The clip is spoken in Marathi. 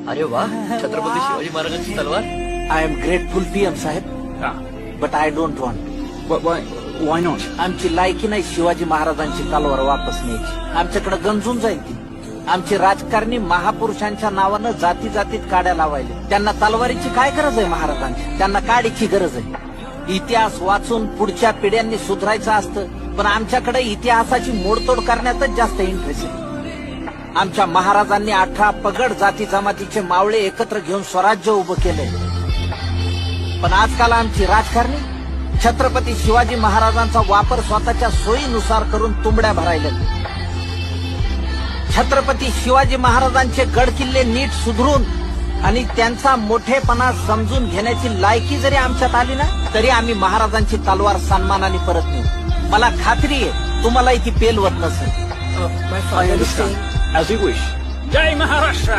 अरे वा, छत्रपती शिवाजी महाराजांची तलवार. आय एम ग्रेटफुल पीएम साहेब, but I don't want. Why not? आमची लायकी नाही शिवाजी महाराजांची तलवार वापस न्यायची. आमच्याकडे गंजून जाईल ती. आमची राजकारणी महापुरुषांच्या नावानं जाती जातीत काड्या लावायले. त्यांना तलवारीची काय गरज आहे महाराजांची? त्यांना काडीची गरज आहे. इतिहास वाचून पुढच्या पिढ्यांनी सुधारायचं असतं, पण आमच्याकडे इतिहासाची मोडतोड करण्यातच जास्त इंटरेस्ट आहे. आमच्या महाराजांनी 18 पगड जाती जमातीचे मावळे एकत्र घेऊन स्वराज्य उभं केलंय. पण आजकाल आमची राजकारणी छत्रपती शिवाजी महाराजांचा वापर स्वतःच्या सोयीनुसार करून तुंबड्या भरायला. छत्रपती शिवाजी महाराजांचे गड किल्ले नीट सुधरून आणि त्यांचा मोठेपणा समजून घेण्याची लायकी जरी आमच्यात आली ना, तरी आम्ही महाराजांची तलवार सन्मानाने परत नेऊ. मला खात्री आहे तुम्हालाही ती पेलवत नसेल. I understand. As you wish. Jai Maharashtra.